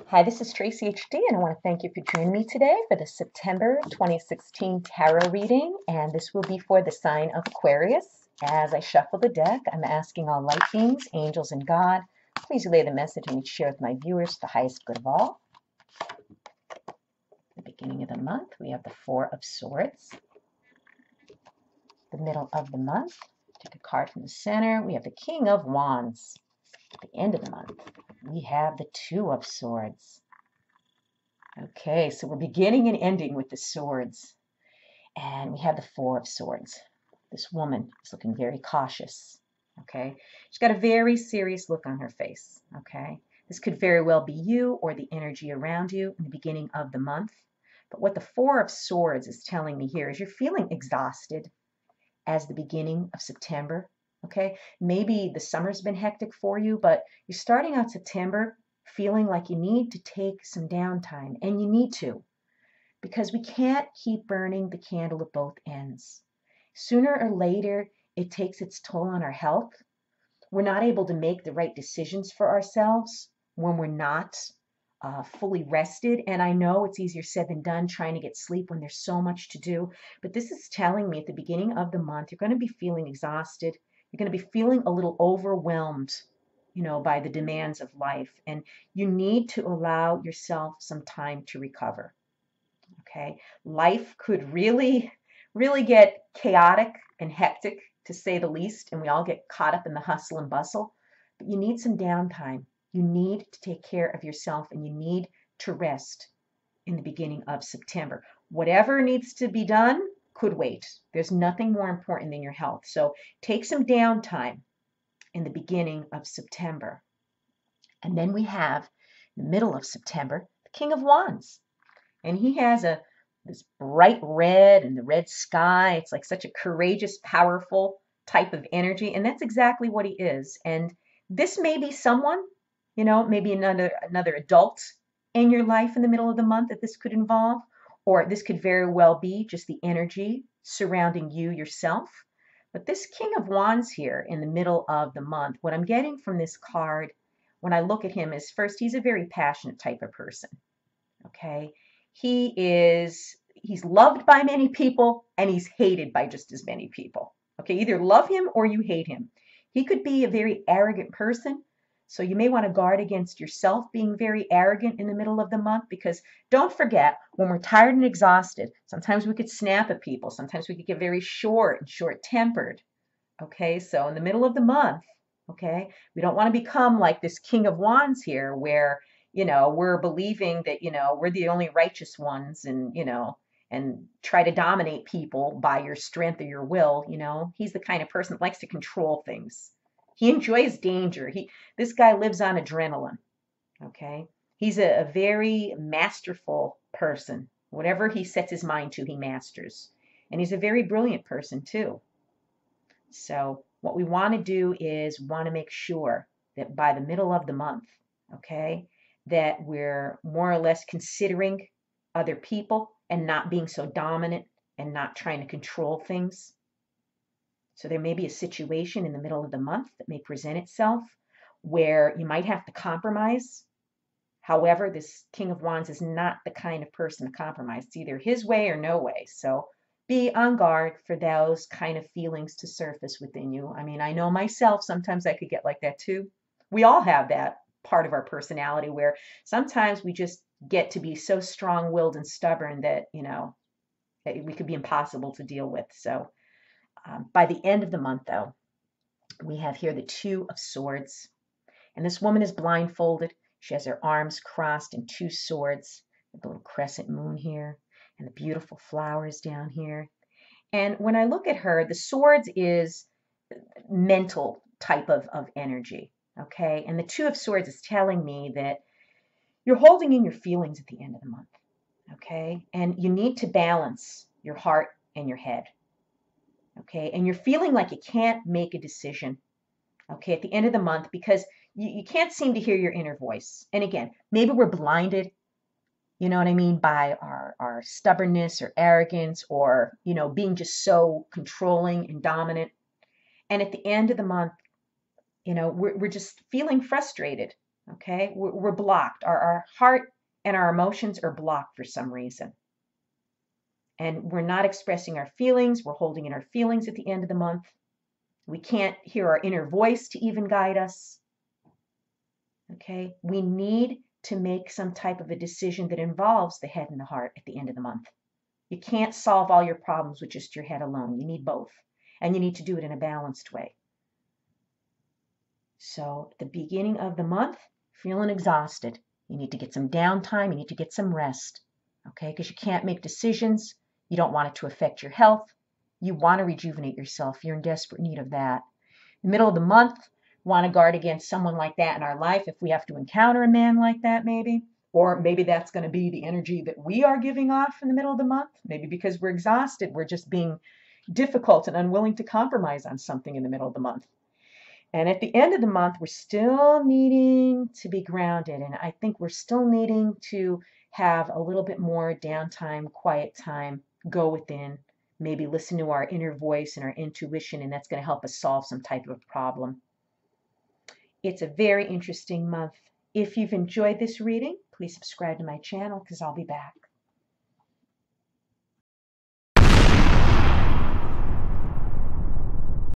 Hi, this is Tracy HD, and I want to thank you for joining me today for the September 2016 tarot reading. And this will be for the sign of Aquarius. As I shuffle the deck, I'm asking all light beings, angels, and God, please relay the message and share with my viewers for the highest good of all. The beginning of the month, we have the Four of Swords. The middle of the month, take a card from the center, we have the King of Wands. At the end of the month, we have the Two of Swords. Okay, so we're beginning and ending with the swords. And we have the Four of Swords. This woman is looking very cautious. Okay, she's got a very serious look on her face. Okay, this could very well be you or the energy around you in the beginning of the month. But what the Four of Swords is telling me here is you're feeling exhausted as the beginning of September. Okay, maybe the summer's been hectic for you, but you're starting out September feeling like you need to take some downtime, and you need to, because we can't keep burning the candle at both ends. Sooner or later, it takes its toll on our health. We're not able to make the right decisions for ourselves when we're not fully rested. And I know it's easier said than done trying to get sleep when there's so much to do. But this is telling me at the beginning of the month, you're going to be feeling exhausted. You're going to be feeling a little overwhelmed, by the demands of life. And you need to allow yourself some time to recover. Okay. Life could really, really get chaotic and hectic, to say the least, and we all get caught up in the hustle and bustle. But you need some downtime. You need to take care of yourself, and you need to rest in the beginning of September. Whatever needs to be done could wait. There's nothing more important than your health. So take some downtime in the beginning of September. And then we have the middle of September, the King of Wands. And he has this bright red and the red sky. It's like such a courageous, powerful type of energy. And that's exactly what he is. And this may be someone, maybe another adult in your life in the middle of the month that this could involve, or this could very well be just the energy surrounding you yourself. But this King of Wands here in the middle of the month, what I'm getting from this card when I look at him is, first, he's a very passionate type of person. Okay. He's loved by many people, and he's hated by just as many people. Okay, either love him or you hate him. He could be a very arrogant person, so you may want to guard against yourself being very arrogant in the middle of the month, because don't forget, when we're tired and exhausted, sometimes we could snap at people, sometimes we could get very short and short-tempered. Okay, so in the middle of the month, okay, we don't want to become like this King of Wands here, where we're believing that we're the only righteous ones, and try to dominate people by your strength or your will. He's the kind of person that likes to control things. He enjoys danger. This guy lives on adrenaline. Okay, he's a very masterful person. Whatever he sets his mind to, he masters. And he's a very brilliant person too. So what we want to do is want to make sure that by the middle of the month, okay, that we're more or less considering other people and not being so dominant and not trying to control things. So there may be a situation in the middle of the month that may present itself where you might have to compromise. However, this King of Wands is not the kind of person to compromise. It's either his way or no way. So be on guard for those kind of feelings to surface within you. I mean, I know myself, sometimes I could get like that too. We all have that part of our personality where sometimes we just get to be so strong-willed and stubborn that, that we could be impossible to deal with. So by the end of the month, though, we have here the Two of Swords. And this woman is blindfolded. She has her arms crossed and two swords, with the little crescent moon here, and the beautiful flowers down here. And when I look at her, the swords is mental type of energy. Okay, and the Two of Swords is telling me that you're holding in your feelings at the end of the month. Okay, and you need to balance your heart and your head. Okay, and you're feeling like you can't make a decision, okay, at the end of the month, because you can't seem to hear your inner voice. And again, maybe we're blinded, you know what I mean, by our stubbornness or arrogance, or, being just so controlling and dominant. And at the end of the month, we're just feeling frustrated. Okay, we're blocked. Our heart and our emotions are blocked for some reason. And we're not expressing our feelings. We're holding in our feelings at the end of the month. We can't hear our inner voice to even guide us. Okay, we need to make some type of a decision that involves the head and the heart at the end of the month. You can't solve all your problems with just your head alone. You need both. And you need to do it in a balanced way. So at the beginning of the month, feeling exhausted. You need to get some downtime. You need to get some rest. Okay, because you can't make decisions. You don't want it to affect your health. You want to rejuvenate yourself. You're in desperate need of that. Middle of the month, want to guard against someone like that in our life if we have to encounter a man like that, maybe. Or maybe that's going to be the energy that we are giving off in the middle of the month. Maybe because we're exhausted, we're just being difficult and unwilling to compromise on something in the middle of the month. And at the end of the month, we're still needing to be grounded. And I think we're still needing to have a little bit more downtime, quiet time, go within, maybe listen to our inner voice and our intuition, and that's going to help us solve some type of problem. It's a very interesting month. If you've enjoyed this reading, please subscribe to my channel because I'll be back.